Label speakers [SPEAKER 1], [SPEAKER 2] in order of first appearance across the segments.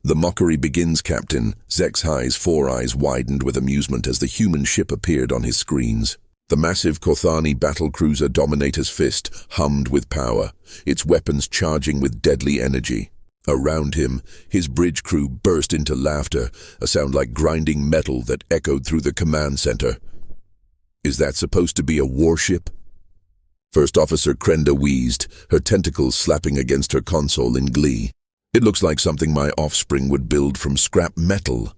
[SPEAKER 1] The mockery begins, Captain. Zexhi's four eyes widened with amusement as the human ship appeared on his screens. The massive Kothani battlecruiser Dominator's Fist hummed with power, its weapons charging with deadly energy. Around him, his bridge crew burst into laughter, a sound like grinding metal that echoed through the command center. Is that supposed to be a warship? First Officer Krenda wheezed, her tentacles slapping against her console in glee. It looks like something my offspring would build from scrap metal.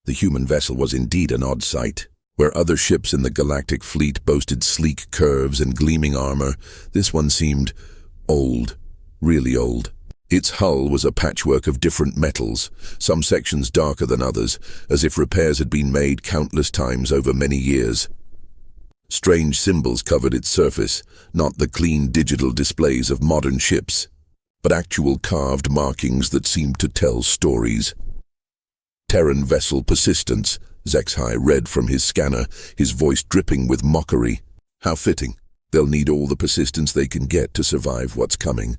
[SPEAKER 1] The human vessel was indeed an odd sight. Where other ships in the Galactic fleet boasted sleek curves and gleaming armor, this one seemed old, really old. Its hull was a patchwork of different metals, some sections darker than others, as if repairs had been made countless times over many years. Strange symbols covered its surface, not the clean digital displays of modern ships, but actual carved markings that seemed to tell stories. Terran vessel persistence, Zexhi read from his scanner, his voice dripping with mockery. How fitting. They'll need all the persistence they can get to survive what's coming.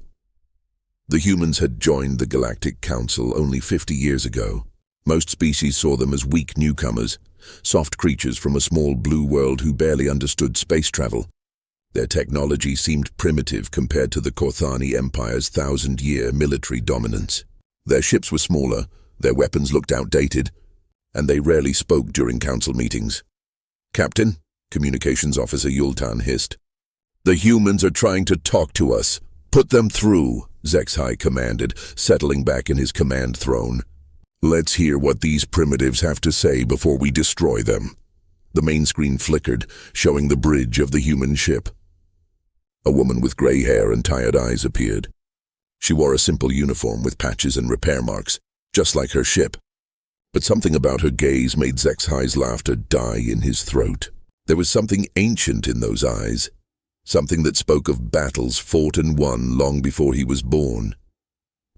[SPEAKER 1] The humans had joined the Galactic Council only 50 years ago. Most species saw them as weak newcomers, soft creatures from a small blue world who barely understood space travel. Their technology seemed primitive compared to the Kothani Empire's 1,000-year military dominance. Their ships were smaller, their weapons looked outdated, and they rarely spoke during council meetings. "Captain," Communications Officer Yultan hissed. "The humans are trying to talk to us. Put them through," Zexhi commanded, settling back in his command throne. "Let's hear what these primitives have to say before we destroy them." The main screen flickered, showing the bridge of the human ship. A woman with gray hair and tired eyes appeared. She wore a simple uniform with patches and repair marks, just like her ship. But something about her gaze made Zexhi's laughter die in his throat. There was something ancient in those eyes, something that spoke of battles fought and won long before he was born.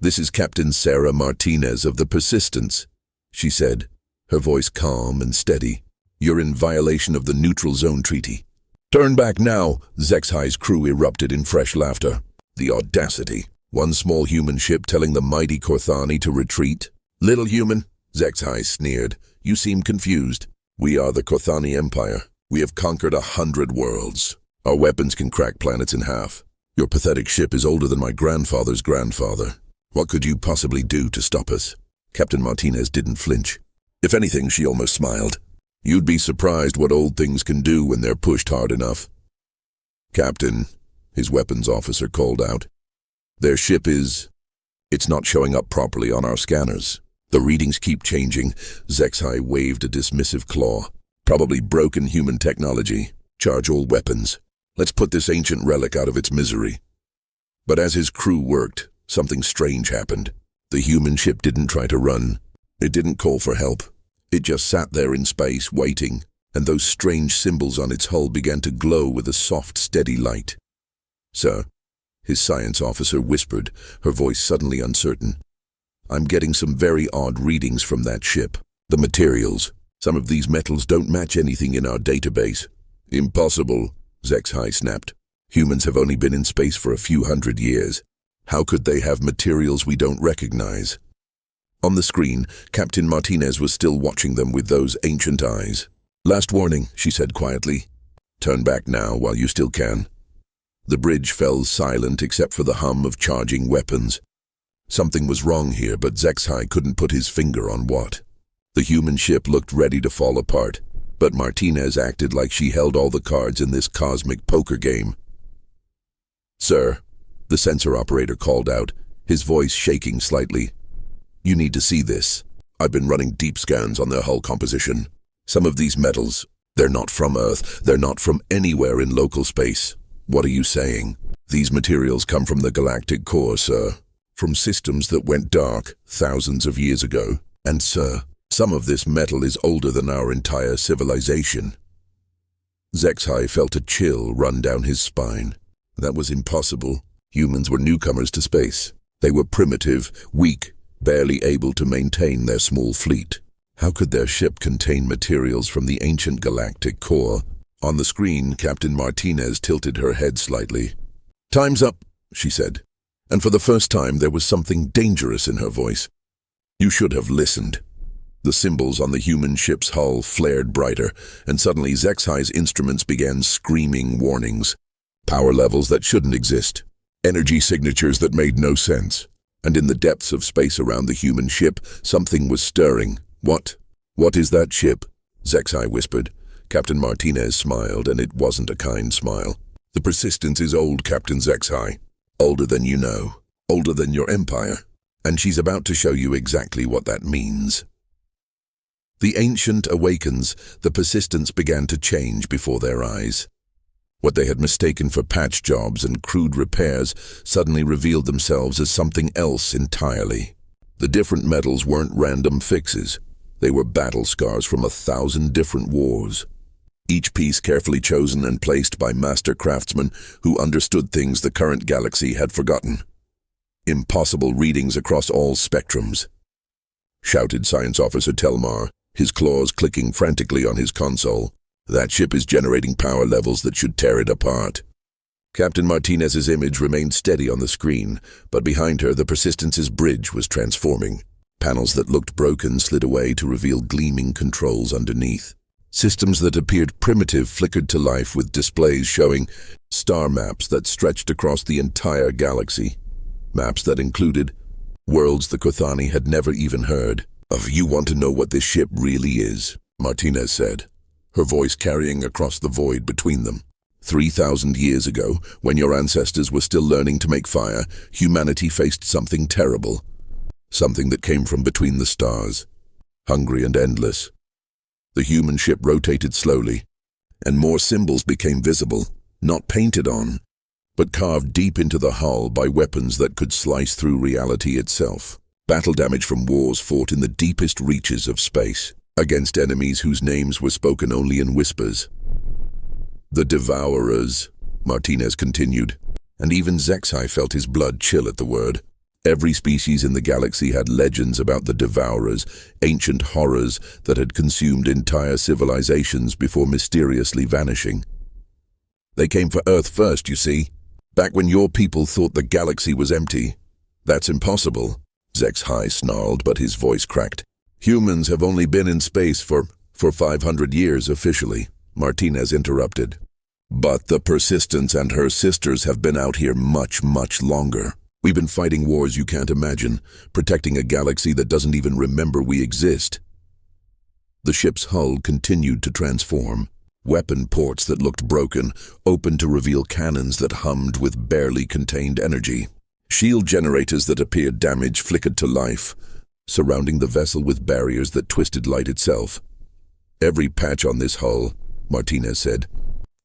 [SPEAKER 1] "This is Captain Sarah Martinez of the Persistence," she said, her voice calm and steady. "You're in violation of the Neutral Zone Treaty." "Turn back now!" Zexhi's crew erupted in fresh laughter. The audacity. One small human ship telling the mighty Kothani to retreat. "Little human," Zexhi sneered, "you seem confused. We are the Kothani Empire. We have conquered 100 worlds. Our weapons can crack planets in half. Your pathetic ship is older than my grandfather's grandfather. What could you possibly do to stop us?" Captain Martinez didn't flinch. If anything, she almost smiled. "You'd be surprised what old things can do when they're pushed hard enough." "Captain," his weapons officer called out, "their ship it's not showing up properly on our scanners. The readings keep changing." Zexhi waved a dismissive claw. "Probably broken human technology. Charge all weapons. Let's put this ancient relic out of its misery." But as his crew worked, something strange happened. The human ship didn't try to run. It didn't call for help. It just sat there in space, waiting, and those strange symbols on its hull began to glow with a soft, steady light. "Sir," his science officer whispered, her voice suddenly uncertain, "I'm getting some very odd readings from that ship. The materials. Some of these metals don't match anything in our database." "Impossible," Zexhi snapped. "Humans have only been in space for a few hundred years. How could they have materials we don't recognize?" On the screen, Captain Martinez was still watching them with those ancient eyes. "Last warning," she said quietly. "Turn back now while you still can." The bridge fell silent except for the hum of charging weapons. Something was wrong here, but Zexhi couldn't put his finger on what. The human ship looked ready to fall apart, but Martinez acted like she held all the cards in this cosmic poker game. "Sir," the sensor operator called out, his voice shaking slightly. "You need to see this. I've been running deep scans on their hull composition. Some of these metals, they're not from Earth, they're not from anywhere in local space." "What are you saying?" "These materials come from the galactic core, sir. From systems that went dark thousands of years ago. And, sir, some of this metal is older than our entire civilization." Zexhi felt a chill run down his spine. That was impossible. Humans were newcomers to space. They were primitive, weak, barely able to maintain their small fleet. How could their ship contain materials from the ancient galactic core? On the screen, Captain Martinez tilted her head slightly. "Time's up," she said, and for the first time there was something dangerous in her voice. You should have listened. The symbols on the human ship's hull flared brighter, and suddenly Zexai's instruments began screaming warnings. Power levels that shouldn't exist. Energy signatures that made no sense. And in the depths of space around the human ship, something was stirring. What? What is that ship? Zexai whispered. Captain Martinez smiled, and it wasn't a kind smile. The Persistence is old, Captain Zexai. Older than you know. Older than your empire. And she's about to show you exactly what that means. The ancient awakens, the Persistence began to change before their eyes. What they had mistaken for patch jobs and crude repairs suddenly revealed themselves as something else entirely. The different metals weren't random fixes. They were battle scars from 1,000 different wars. Each piece carefully chosen and placed by master craftsmen who understood things the current galaxy had forgotten. Impossible readings across all spectrums. Shouted Science Officer Telmar, his claws clicking frantically on his console. That ship is generating power levels that should tear it apart. Captain Martinez's image remained steady on the screen, but behind her the Persistence's bridge was transforming. Panels that looked broken slid away to reveal gleaming controls underneath. Systems that appeared primitive flickered to life with displays showing star maps that stretched across the entire galaxy. Maps that included worlds the Kothani had never even heard of. You want to know what this ship really is, Martinez said, her voice carrying across the void between them. 3,000 years ago, when your ancestors were still learning to make fire, humanity faced something terrible. Something that came from between the stars. Hungry and endless. The human ship rotated slowly, and more symbols became visible, not painted on, but carved deep into the hull by weapons that could slice through reality itself. Battle damage from wars fought in the deepest reaches of space, against enemies whose names were spoken only in whispers. The Devourers, Martinez continued, and even Zexai felt his blood chill at the word. Every species in the galaxy had legends about the Devourers, ancient horrors that had consumed entire civilizations before mysteriously vanishing. They came for Earth first, you see. Back when your people thought the galaxy was empty. That's impossible, Zexai snarled, but his voice cracked. Humans have only been in space for 500 years officially, Martinez interrupted. But the Persistence and her sisters have been out here much, much longer. We've been fighting wars you can't imagine, protecting a galaxy that doesn't even remember we exist. The ship's hull continued to transform. Weapon ports that looked broken opened to reveal cannons that hummed with barely contained energy. Shield generators that appeared damaged flickered to life, surrounding the vessel with barriers that twisted light itself. Every patch on this hull, Martinez said,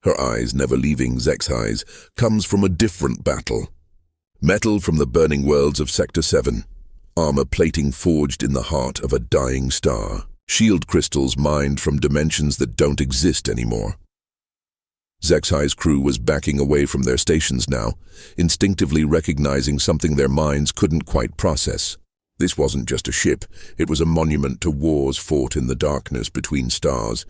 [SPEAKER 1] her eyes never leaving Zexai's, comes from a different battle. Metal from the burning worlds of Sector 7. Armor plating forged in the heart of a dying star. Shield crystals mined from dimensions that don't exist anymore. Zexai's crew was backing away from their stations now, instinctively recognizing something their minds couldn't quite process. This wasn't just a ship, it was a monument to wars fought in the darkness between stars,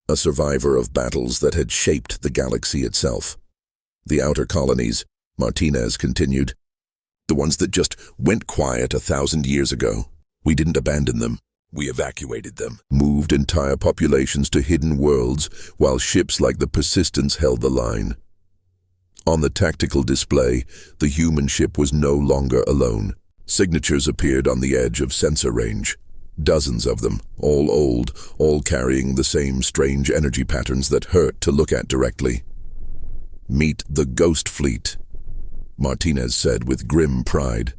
[SPEAKER 1] a survivor of battles that had shaped the galaxy itself. The outer colonies, Martinez continued, the ones that just went quiet 1,000 years ago. We didn't abandon them. We evacuated them, moved entire populations to hidden worlds, while ships like the Persistence held the line. On the tactical display, the human ship was no longer alone. Signatures appeared on the edge of sensor range. Dozens of them, all old, all carrying the same strange energy patterns that hurt to look at directly. Meet the Ghost Fleet, Martinez said with grim pride.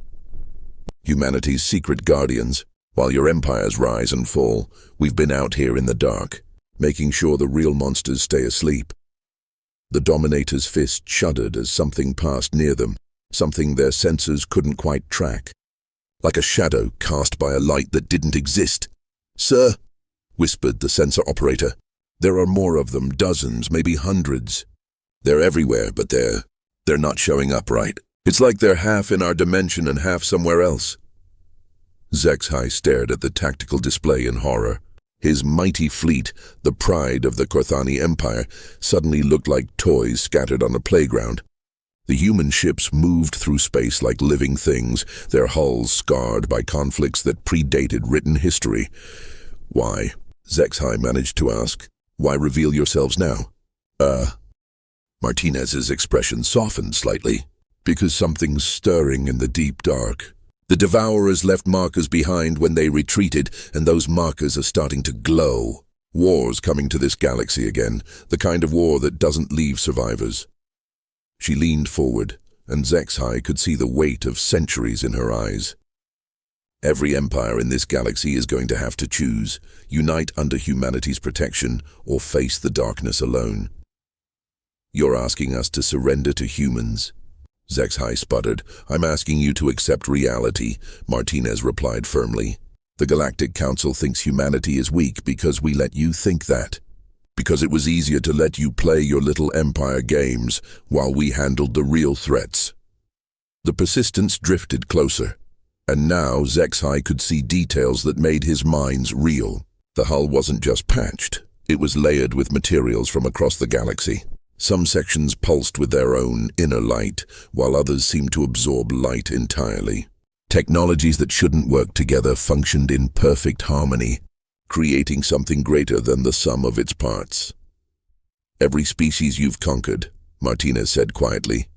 [SPEAKER 1] Humanity's secret guardians. While your empires rise and fall, we've been out here in the dark, making sure the real monsters stay asleep. The Dominator's fist shuddered as something passed near them, something their senses couldn't quite track. Like a shadow cast by a light that didn't exist. Sir, whispered the sensor operator, there are more of them, dozens, maybe hundreds. They're everywhere, but they're not showing up right. It's like they're half in our dimension and half somewhere else. Zexai stared at the tactical display in horror. His mighty fleet, the pride of the Kothani Empire, suddenly looked like toys scattered on a playground. The human ships moved through space like living things, their hulls scarred by conflicts that predated written history. "Why?" Zexhai managed to ask. "Why reveal yourselves now?" Martinez's expression softened slightly. "Because something's stirring in the deep dark. The Devourers left markers behind when they retreated, and those markers are starting to glow. War's coming to this galaxy again, the kind of war that doesn't leave survivors." She leaned forward, and Zexhai could see the weight of centuries in her eyes. "Every empire in this galaxy is going to have to choose, unite under humanity's protection or face the darkness alone." "You're asking us to surrender to humans?" Zexhai sputtered. "I'm asking you to accept reality," Martinez replied firmly. "The Galactic Council thinks humanity is weak because we let you think that. Because it was easier to let you play your little empire games while we handled the real threats." The persistence drifted closer, and now Zexhai could see details that made his minds reel. The hull wasn't just patched, it was layered with materials from across the galaxy. Some sections pulsed with their own inner light, while others seemed to absorb light entirely. Technologies that shouldn't work together functioned in perfect harmony, creating something greater than the sum of its parts. "Every species you've conquered," Martinez said quietly.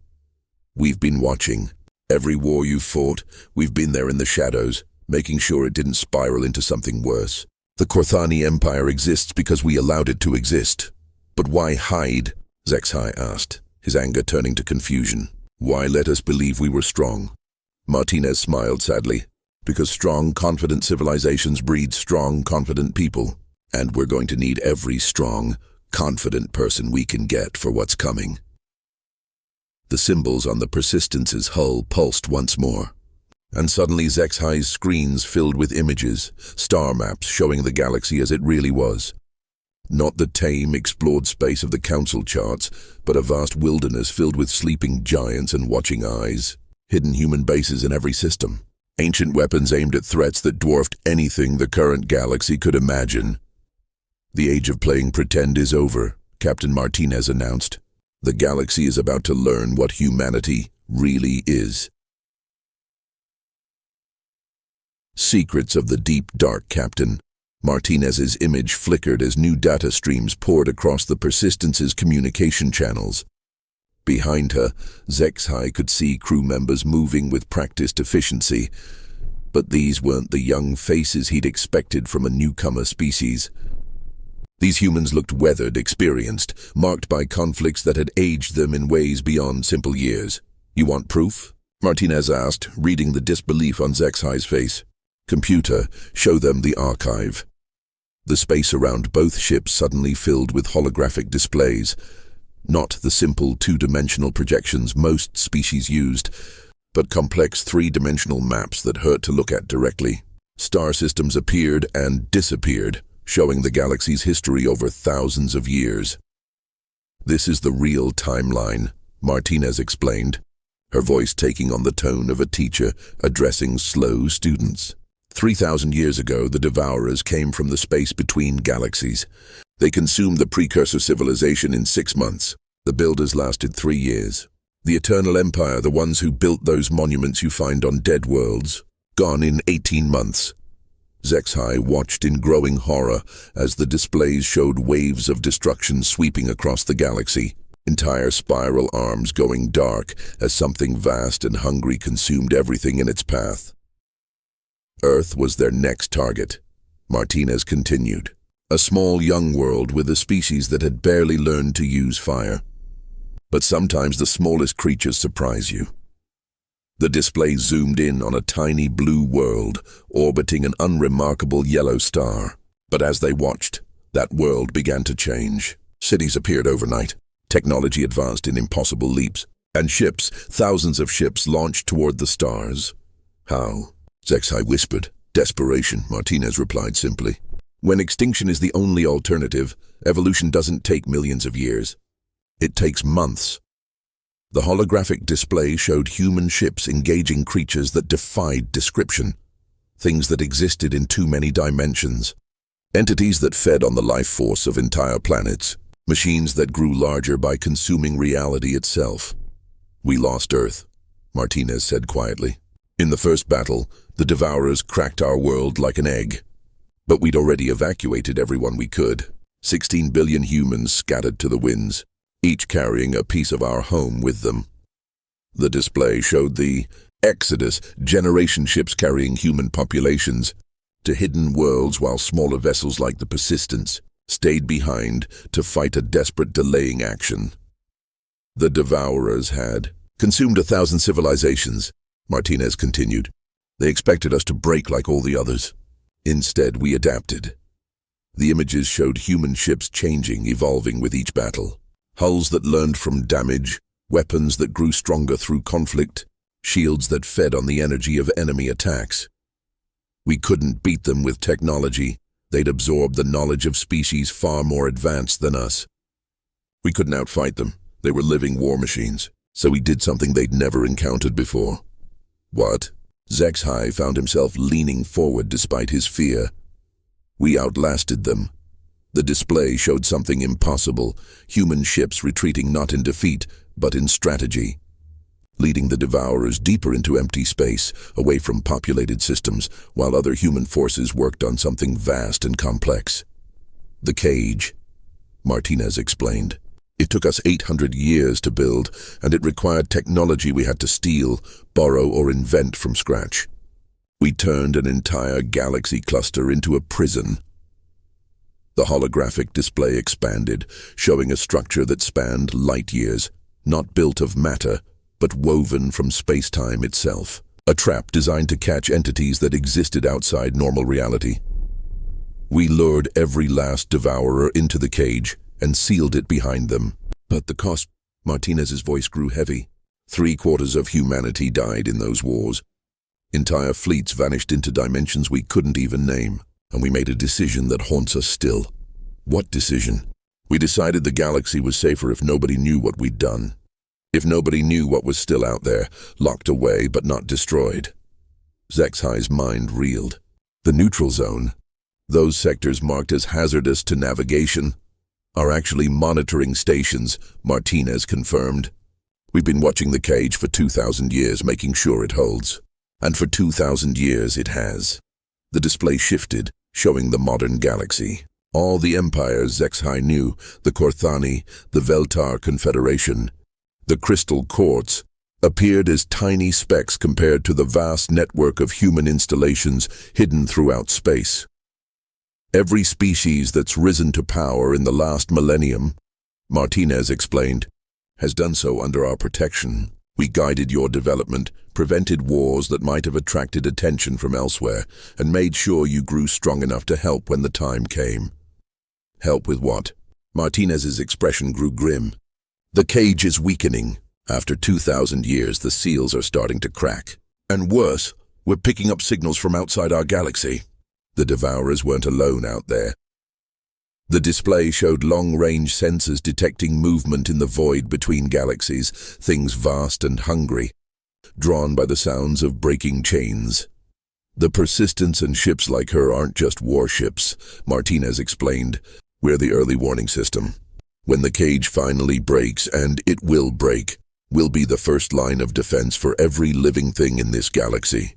[SPEAKER 1] "We've been watching. Every war you've fought, we've been there in the shadows, making sure it didn't spiral into something worse. The Korthani Empire exists because we allowed it to exist. But why hide?" Zexhai asked, his anger turning to confusion. "Why let us believe we were strong?" Martinez smiled sadly. "Because strong, confident civilizations breed strong, confident people. And we're going to need every strong, confident person we can get for what's coming." The symbols on the Persistence's hull pulsed once more. And suddenly Zexhai's screens filled with images, star maps showing the galaxy as it really was. Not the tame, explored space of the Council charts, but a vast wilderness filled with sleeping giants and watching eyes. Hidden human bases in every system. Ancient weapons aimed at threats that dwarfed anything the current galaxy could imagine. "The age of playing pretend is over," Captain Martinez announced. "The galaxy is about to learn what humanity really is." Secrets of the deep dark, Captain. Martinez's image flickered as new data streams poured across the Persistence's communication channels. Behind her, Zexhai could see crew members moving with practiced efficiency. But these weren't the young faces he'd expected from a newcomer species. These humans looked weathered, experienced, marked by conflicts that had aged them in ways beyond simple years. "You want proof?" Martinez asked, reading the disbelief on Zexhai's face. "Computer, show them the archive." The space around both ships suddenly filled with holographic displays. Not the simple two-dimensional projections most species used, but complex three-dimensional maps that hurt to look at directly. Star systems appeared and disappeared, showing the galaxy's history over thousands of years. "This is the real timeline," Martinez explained, her voice taking on the tone of a teacher addressing slow students. 3,000 years ago, the Devourers came from the space between galaxies. They consumed the precursor civilization in 6 months. The builders lasted 3 years. The Eternal Empire, the ones who built those monuments you find on dead worlds, gone in 18 months. Zexhai watched in growing horror as the displays showed waves of destruction sweeping across the galaxy, entire spiral arms going dark as something vast and hungry consumed everything in its path. Earth was their next target, Martinez continued. A small young world with a species that had barely learned to use fire. But sometimes the smallest creatures surprise you. The display zoomed in on a tiny blue world orbiting an unremarkable yellow star. But as they watched, that world began to change. Cities appeared overnight. Technology advanced in impossible leaps. And ships, thousands of ships, launched toward the stars. "How?" Zexhai whispered. "Desperation," Martinez replied simply. "When extinction is the only alternative, evolution doesn't take millions of years. It takes months." The holographic display showed human ships engaging creatures that defied description, things that existed in too many dimensions, entities that fed on the life force of entire planets, machines that grew larger by consuming reality itself. We lost Earth, Martinez said quietly. In the first battle, the Devourers cracked our world like an egg. But we'd already evacuated everyone we could. 16 billion humans scattered to the winds, each carrying a piece of our home with them. The display showed the exodus, generation ships carrying human populations to hidden worlds, while smaller vessels like the Persistence stayed behind to fight a desperate delaying action. The Devourers had consumed 1,000 civilizations, Martinez continued. They expected us to break like all the others. Instead, we adapted. The images showed human ships changing, evolving with each battle. Hulls that learned from damage, weapons that grew stronger through conflict, shields that fed on the energy of enemy attacks. We couldn't beat them with technology. They'd absorbed the knowledge of species far more advanced than us. We couldn't outfight them. They were living war machines. So we did something they'd never encountered before. What? HFY found himself leaning forward despite his fear. We outlasted them. The display showed something impossible, human ships retreating not in defeat, but in strategy, leading the Devourers deeper into empty space, away from populated systems, while other human forces worked on something vast and complex. The cage, Martinez explained. It took us 800 years to build, and it required technology we had to steal, borrow, or invent from scratch. We turned an entire galaxy cluster into a prison. The holographic display expanded, showing a structure that spanned light years, not built of matter, but woven from space-time itself. A trap designed to catch entities that existed outside normal reality. We lured every last Devourer into the cage and sealed it behind them. But the cost, Martinez's voice grew heavy. 3/4 of humanity died in those wars. Entire fleets vanished into dimensions we couldn't even name, and we made a decision that haunts us still. What decision? We decided the galaxy was safer if nobody knew what we'd done. If nobody knew what was still out there, locked away but not destroyed. HFY's mind reeled. The neutral zone, those sectors marked as hazardous to navigation, are actually monitoring stations, Martinez confirmed. We've been watching the cage for 2,000 years, making sure it holds. And for 2,000 years it has. The display shifted, showing the modern galaxy. All the empires HFY knew, the Korthani, the Veltar Confederation, the Crystal Courts, appeared as tiny specks compared to the vast network of human installations hidden throughout space. Every species that's risen to power in the last millennium, Martinez explained, has done so under our protection. We guided your development, prevented wars that might have attracted attention from elsewhere, and made sure you grew strong enough to help when the time came. Help with what? Martinez's expression grew grim. The cage is weakening. After 2,000 years, the seals are starting to crack. And worse, we're picking up signals from outside our galaxy. The Devourers weren't alone out there. The display showed long-range sensors detecting movement in the void between galaxies, things vast and hungry, drawn by the sounds of breaking chains. The Persistence and ships like her aren't just warships, Martinez explained. We're the early warning system. When the cage finally breaks, and it will break, we'll be the first line of defense for every living thing in this galaxy.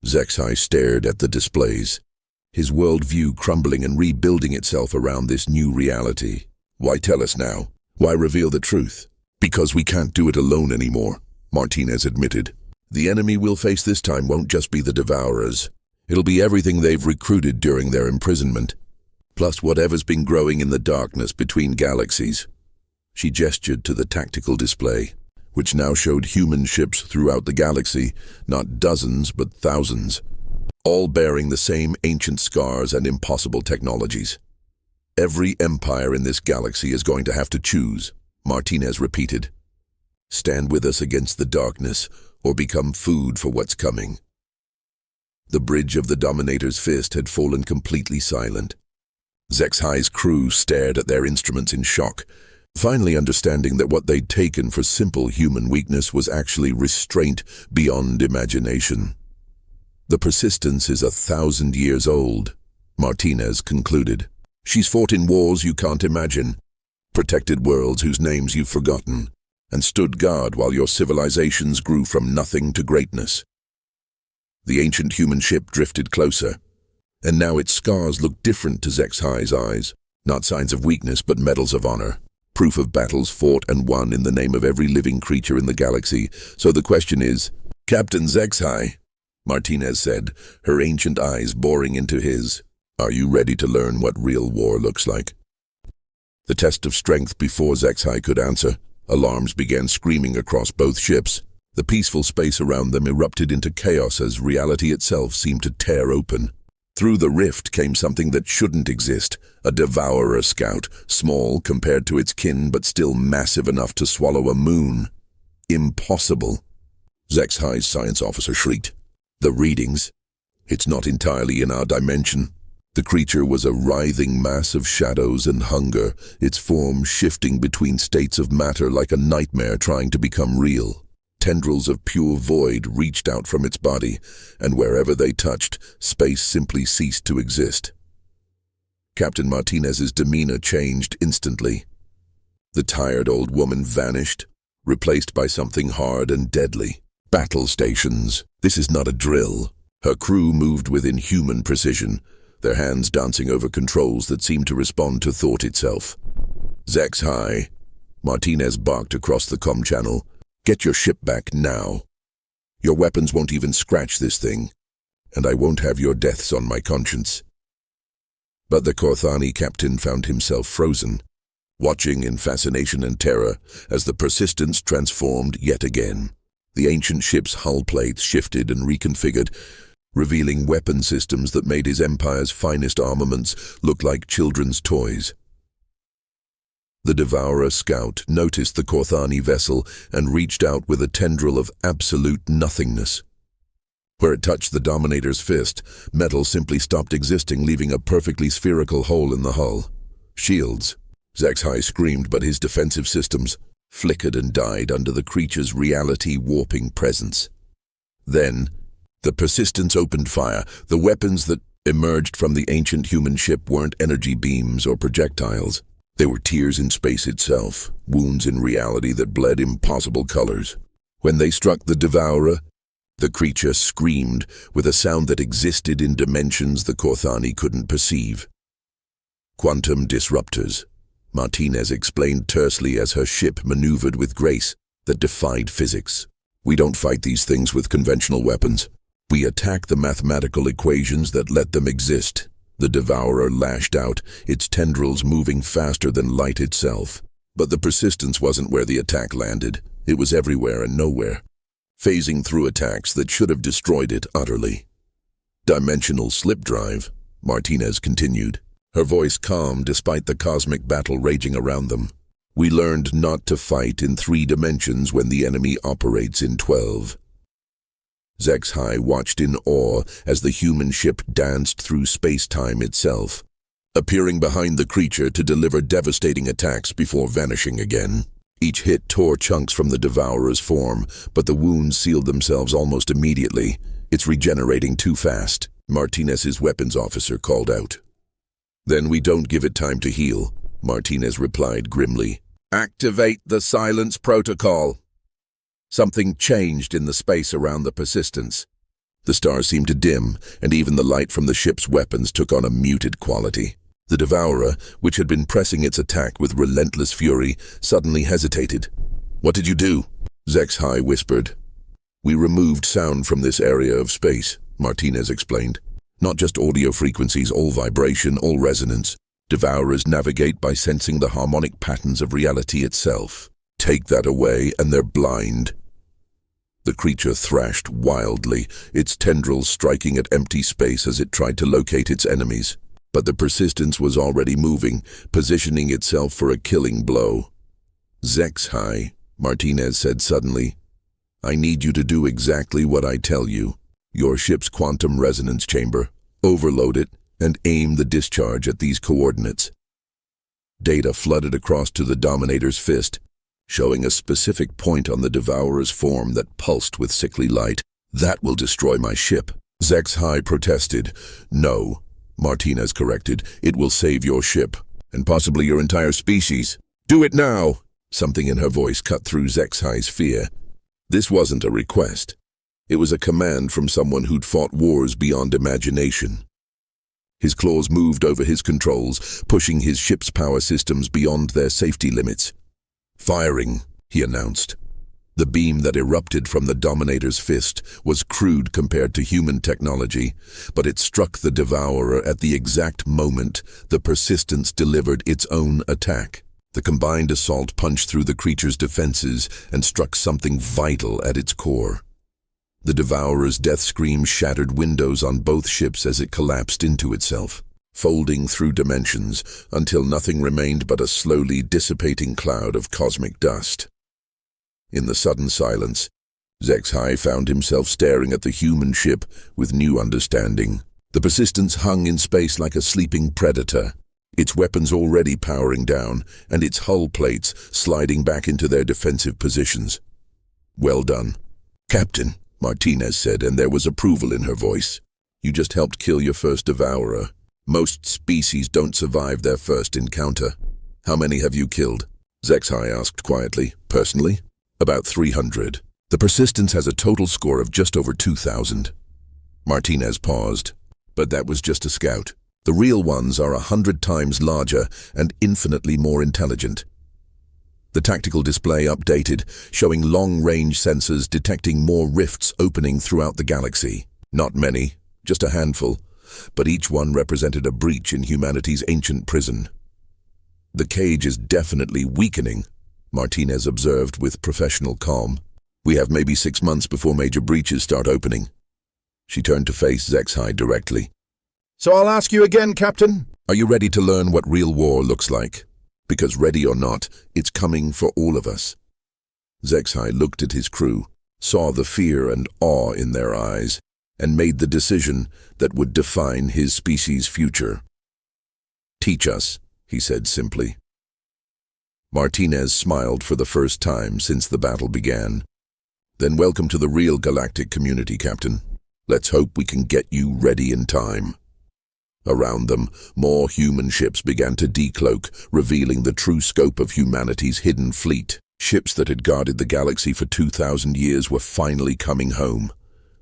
[SPEAKER 1] HFY stared at the displays, his worldview crumbling and rebuilding itself around this new reality. Why tell us now? Why reveal the truth? Because we can't do it alone anymore, Martinez admitted. The enemy we'll face this time won't just be the Devourers. It'll be everything they've recruited during their imprisonment, plus whatever's been growing in the darkness between galaxies. She gestured to the tactical display, which now showed human ships throughout the galaxy, not dozens but thousands, all bearing the same ancient scars and impossible technologies. Every empire in this galaxy is going to have to choose, Martinez repeated. Stand with us against the darkness, or become food for what's coming. The bridge of the Dominator's fist had fallen completely silent. HFY's crew stared at their instruments in shock, finally understanding that what they'd taken for simple human weakness was actually restraint beyond imagination. The Persistence is 1,000 years old, Martinez concluded. She's fought in wars you can't imagine, protected worlds whose names you've forgotten, and stood guard while your civilizations grew from nothing to greatness. The ancient human ship drifted closer, and now its scars looked different to Zexhi's eyes. Not signs of weakness, but medals of honor. Proof of battles fought and won in the name of every living creature in the galaxy. So the question is, Captain Zexhi, Martinez said, her ancient eyes boring into his, are you ready to learn what real war looks like? The test of strength before Zexhi could answer. Alarms began screaming across both ships. The peaceful space around them erupted into chaos as reality itself seemed to tear open. Through the rift came something that shouldn't exist, a devourer scout, small compared to its kin but still massive enough to swallow a moon. Impossible. Zexhi's science officer shrieked. The readings. It's not entirely in our dimension. The creature was a writhing mass of shadows and hunger, its form shifting between states of matter like a nightmare trying to become real. Tendrils of pure void reached out from its body, and wherever they touched, space simply ceased to exist. Captain Martinez's demeanor changed instantly. The tired old woman vanished, replaced by something hard and deadly. Battle stations. This is not a drill. Her crew moved with inhuman precision, their hands dancing over controls that seemed to respond to thought itself. Zexhi, Martinez barked across the comm channel. Get your ship back now. Your weapons won't even scratch this thing, and I won't have your deaths on my conscience. But the Korthani captain found himself frozen, watching in fascination and terror as the Persistence transformed yet again. The ancient ship's hull plates shifted and reconfigured, revealing weapon systems that made his empire's finest armaments look like children's toys. The Devourer scout noticed the Korthani vessel and reached out with a tendril of absolute nothingness. Where it touched the Dominator's fist, metal simply stopped existing, leaving a perfectly spherical hole in the hull. Shields. Zexhi screamed, but his defensive systems flickered and died under the creature's reality-warping presence. Then, the Persistence opened fire. The weapons that emerged from the ancient human ship weren't energy beams or projectiles. They were tears in space itself, wounds in reality that bled impossible colors. When they struck the Devourer, the creature screamed with a sound that existed in dimensions the Korthani couldn't perceive. Quantum disruptors, Martinez explained tersely as her ship maneuvered with grace that defied physics. We don't fight these things with conventional weapons. We attack the mathematical equations that let them exist. The Devourer lashed out, its tendrils moving faster than light itself. But the Persistence wasn't where the attack landed. It was everywhere and nowhere, phasing through attacks that should have destroyed it utterly. Dimensional slip drive, Martinez continued, her voice calm despite the cosmic battle raging around them. We learned not to fight in 3 dimensions when the enemy operates in 12. Zexhi watched in awe as the human ship danced through space-time itself, appearing behind the creature to deliver devastating attacks before vanishing again. Each hit tore chunks from the Devourer's form, but the wounds sealed themselves almost immediately. It's regenerating too fast, Martinez's weapons officer called out. Then we don't give it time to heal, Martinez replied grimly. Activate the silence protocol. Something changed in the space around the Persistence. The stars seemed to dim, and even the light from the ship's weapons took on a muted quality. The Devourer, which had been pressing its attack with relentless fury, suddenly hesitated. What did you do? Zexhi whispered. We removed sound from this area of space, Martinez explained. Not just audio frequencies, all vibration, all resonance. Devourers navigate by sensing the harmonic patterns of reality itself. Take that away and they're blind. The creature thrashed wildly, its tendrils striking at empty space as it tried to locate its enemies. But the Persistence was already moving, positioning itself for a killing blow. Zexhi, Martinez said suddenly, I need you to do exactly what I tell you. Your ship's quantum resonance chamber. Overload it and aim the discharge at these coordinates. Data flooded across to the Dominator's fist, showing a specific point on the Devourer's form that pulsed with sickly light. That will destroy my ship. Zexhi protested. No, Martinez corrected. It will save your ship, and possibly your entire species. Do it now! Something in her voice cut through Zexai's fear. This wasn't a request. It was a command from someone who'd fought wars beyond imagination. His claws moved over his controls, pushing his ship's power systems beyond their safety limits. "Firing," he announced. The beam that erupted from the Dominator's fist was crude compared to human technology, but it struck the Devourer at the exact moment the Persistence delivered its own attack. The combined assault punched through the creature's defenses and struck something vital at its core. The Devourer's death scream shattered windows on both ships as it collapsed into itself, folding through dimensions until nothing remained but a slowly dissipating cloud of cosmic dust. In the sudden silence, Zexai found himself staring at the human ship with new understanding. The Persistence hung in space like a sleeping predator, its weapons already powering down and its hull plates sliding back into their defensive positions. "Well done, Captain," Martinez said, and there was approval in her voice. "You just helped kill your first Devourer. Most species don't survive their first encounter." "How many have you killed?" Zexai asked quietly. "Personally?" "About 300. The Persistence has a total score of just over 2,000. Martinez paused. "But that was just a scout. The real ones are 100 times larger and infinitely more intelligent." The tactical display updated, showing long-range sensors detecting more rifts opening throughout the galaxy. Not many, just a handful, but each one represented a breach in humanity's ancient prison. "The cage is definitely weakening," Martinez observed with professional calm. "We have maybe 6 months before major breaches start opening." She turned to face Zexai directly. "So I'll ask you again, Captain. Are you ready to learn what real war looks like? Because ready or not, it's coming for all of us." Zexai looked at his crew, saw the fear and awe in their eyes, and made the decision that would define his species' future. "Teach us," he said simply. Martinez smiled for the first time since the battle began. "Then welcome to the real galactic community, Captain. Let's hope we can get you ready in time." Around them, more human ships began to decloak, revealing the true scope of humanity's hidden fleet. Ships that had guarded the galaxy for 2,000 years were finally coming home.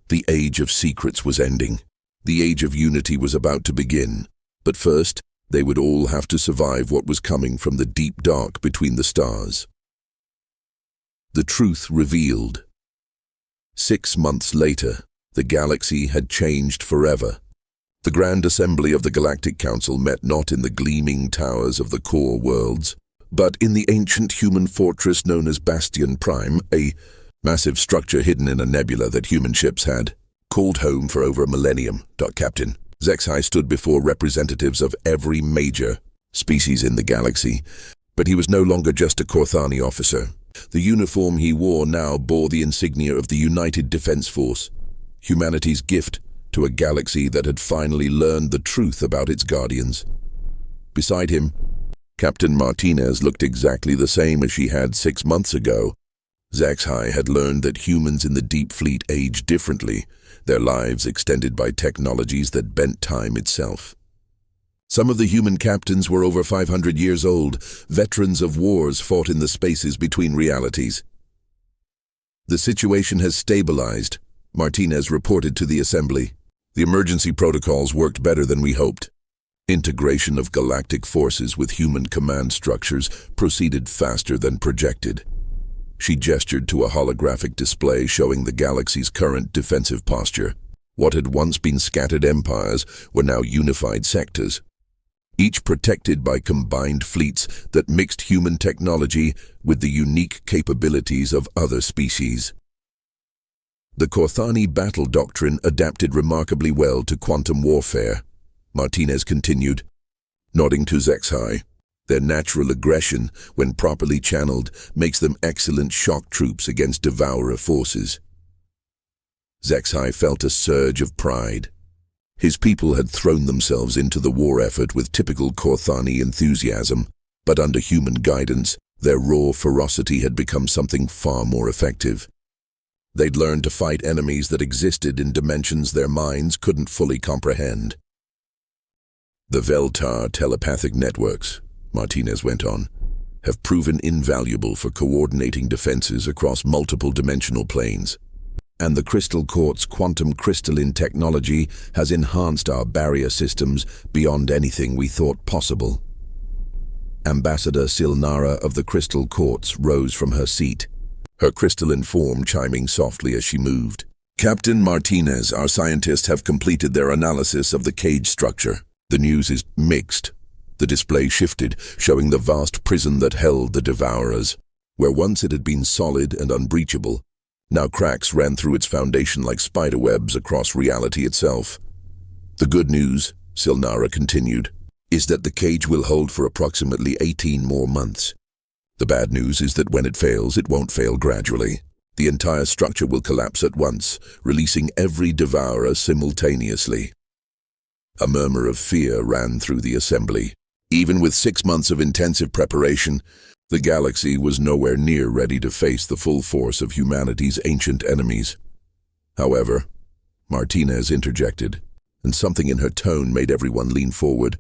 [SPEAKER 1] The Age of Secrets was ending. The Age of Unity was about to begin. But first, they would all have to survive what was coming from the deep dark between the stars. The truth revealed. 6 months later, the galaxy had changed forever. The Grand Assembly of the Galactic Council met not in the gleaming towers of the core worlds, but in the ancient human fortress known as Bastion Prime, a massive structure hidden in a nebula that human ships had called home for over a millennium. Captain Zexai stood before representatives of every major species in the galaxy, but he was no longer just a Corthani officer. The uniform he wore now bore the insignia of the United Defense Force, humanity's gift to a galaxy that had finally learned the truth about its guardians. Beside him, Captain Martinez looked exactly the same as she had 6 months ago. Zexai had learned that humans in the Deep Fleet age differently, their lives extended by technologies that bent time itself. Some of the human captains were over 500 years old, veterans of wars fought in the spaces between realities. "The situation has stabilized," Martinez reported to the Assembly. "The emergency protocols worked better than we hoped. Integration of galactic forces with human command structures proceeded faster than projected." She gestured to a holographic display showing the galaxy's current defensive posture. What had once been scattered empires were now unified sectors, each protected by combined fleets that mixed human technology with the unique capabilities of other species. The Corthani battle doctrine adapted remarkably well to quantum warfare, Martinez continued, nodding to Zexai. Their natural aggression, when properly channeled, makes them excellent shock troops against Devourer forces. Zexai felt a surge of pride. His people had thrown themselves into the war effort with typical Corthani enthusiasm, but under human guidance, their raw ferocity had become something far more effective. They'd learned to fight enemies that existed in dimensions their minds couldn't fully comprehend. "The Veltar telepathic networks," Martinez went on. have proven invaluable for coordinating defenses across multiple dimensional planes. And the crystal quartz quantum crystalline technology has enhanced our barrier systems beyond anything we thought possible. Ambassador Silnara of the crystal quartz rose from her seat, her crystalline form chiming softly as she moved. Captain Martinez, our scientists have completed their analysis of the cage structure. The news is mixed. The display shifted, showing the vast prison that held the Devourers. Where once it had been solid and unbreachable, now cracks ran through its foundation like spiderwebs across reality itself. The good news, Silnara continued, is that the cage will hold for approximately 18 more months. The bad news is that when it fails, it won't fail gradually. The entire structure will collapse at once, releasing every devourer simultaneously. A murmur of fear ran through the assembly. Even with 6 months of intensive preparation, the galaxy was nowhere near ready to face the full force of humanity's ancient enemies. However, Martinez interjected, and something in her tone made everyone lean forward.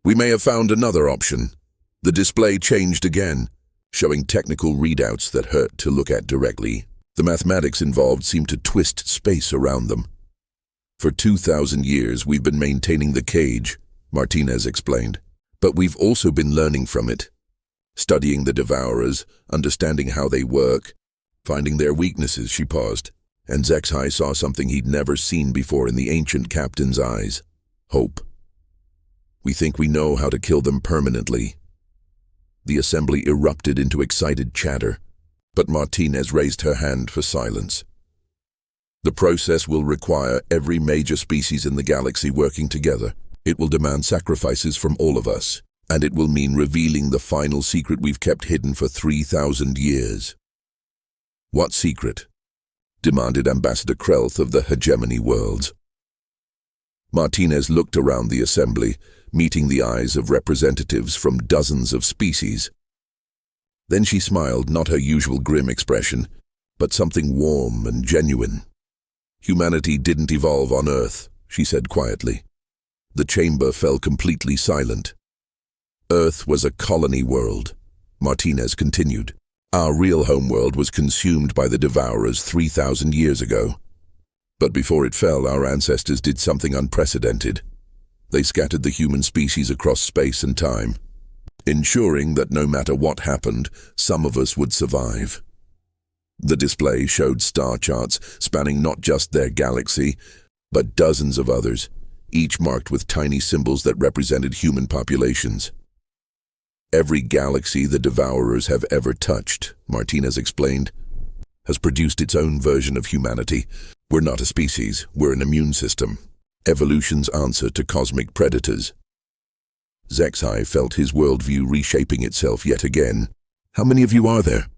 [SPEAKER 1] We may have found another option. The display changed again, showing technical readouts that hurt to look at directly. The mathematics involved seemed to twist space around them. For 2,000 years we've been maintaining the cage, Martinez explained, but we've also been learning from it. Studying the Devourers, understanding how they work, finding their weaknesses. She paused, and Zexhai saw something he'd never seen before in the ancient captain's eyes. Hope. We think we know how to kill them permanently. The assembly erupted into excited chatter, but Martinez raised her hand for silence. The process will require every major species in the galaxy working together. It will demand sacrifices from all of us. And it will mean revealing the final secret we've kept hidden for 3,000 years. What secret? Demanded Ambassador Krelth of the Hegemony Worlds. Martinez looked around the assembly, meeting the eyes of representatives from dozens of species. Then she smiled, not her usual grim expression, but something warm and genuine. Humanity didn't evolve on Earth, she said quietly. The chamber fell completely silent. Earth was a colony world, Martinez continued. Our real homeworld was consumed by the Devourers 3,000 years ago. But before it fell, our ancestors did something unprecedented. They scattered the human species across space and time, ensuring that no matter what happened, some of us would survive. The display showed star charts spanning not just their galaxy, but dozens of others, each marked with tiny symbols that represented human populations. Every galaxy the Devourers have ever touched, Martinez explained, has produced its own version of humanity. We're not a species, we're an immune system. Evolution's answer to cosmic predators. Zexhai felt his worldview reshaping itself yet again. How many of you are there?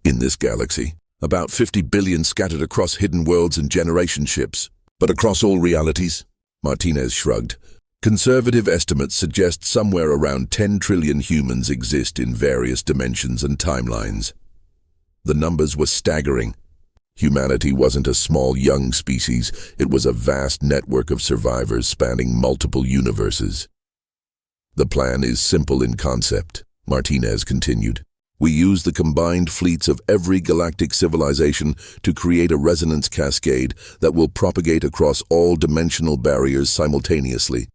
[SPEAKER 1] In this galaxy. About 50 billion scattered across hidden worlds and generation ships. But across all realities? Martinez shrugged. Conservative estimates suggest somewhere around 10 trillion humans exist in various dimensions and timelines. The numbers were staggering. Humanity wasn't a small young species, it was a vast network of survivors spanning multiple universes. The plan is simple in concept, Martinez continued. We use the combined fleets of every galactic civilization to create a resonance cascade that will propagate across all dimensional barriers simultaneously.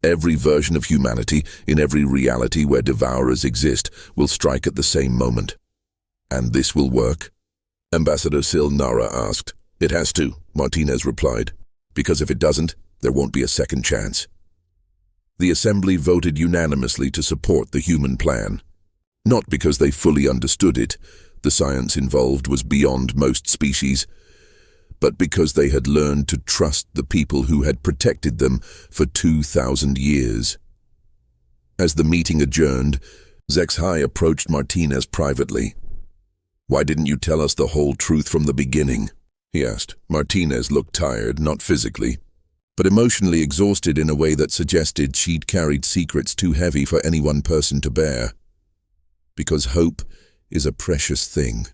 [SPEAKER 1] Every version of humanity, in every reality where Devourers exist, will strike at the same moment. And this will work? Ambassador Silnara asked. It has to, Martinez replied, because if it doesn't, there won't be a second chance. The assembly voted unanimously to support the human plan. Not because they fully understood it, the science involved was beyond most species, but because they had learned to trust the people who had protected them for 2,000 years. As the meeting adjourned, Zexhai approached Martinez privately. Why didn't you tell us the whole truth from the beginning? He asked. Martinez looked tired, not physically, but emotionally exhausted in a way that suggested she'd carried secrets too heavy for any one person to bear. Because hope is a precious thing,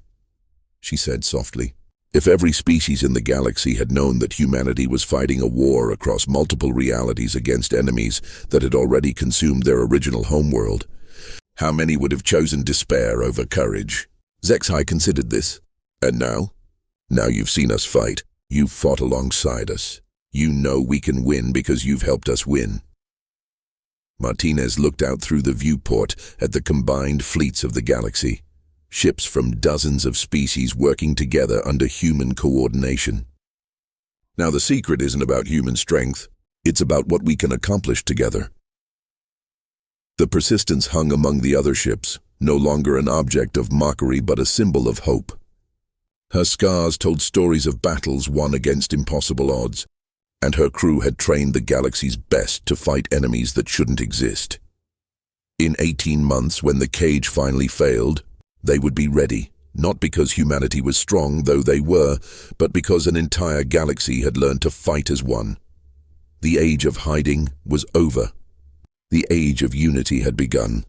[SPEAKER 1] she said softly. If every species in the galaxy had known that humanity was fighting a war across multiple realities against enemies that had already consumed their original homeworld, How many would have chosen despair over courage? Zexhai considered this. And now? Now you've seen us fight. You've fought alongside us. You know we can win because you've helped us win. Martinez looked out through the viewport at the combined fleets of the galaxy. Ships from dozens of species working together under human coordination. Now the secret isn't about human strength. It's about what we can accomplish together. The Persistence hung among the other ships, no longer an object of mockery but a symbol of hope. Her scars told stories of battles won against impossible odds, and her crew had trained the galaxy's best to fight enemies that shouldn't exist. In 18 months, when the cage finally failed, they would be ready, not because humanity was strong, though they were, but because an entire galaxy had learned to fight as one. The age of hiding was over. The age of unity had begun.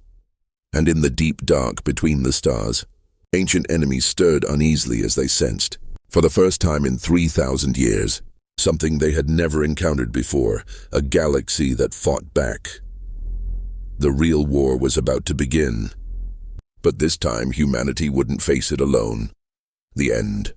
[SPEAKER 1] And in the deep dark between the stars, ancient enemies stirred uneasily as they sensed, for the first time in 3,000 years, something they had never encountered before, a galaxy that fought back. The real war was about to begin. But this time humanity wouldn't face it alone. The end.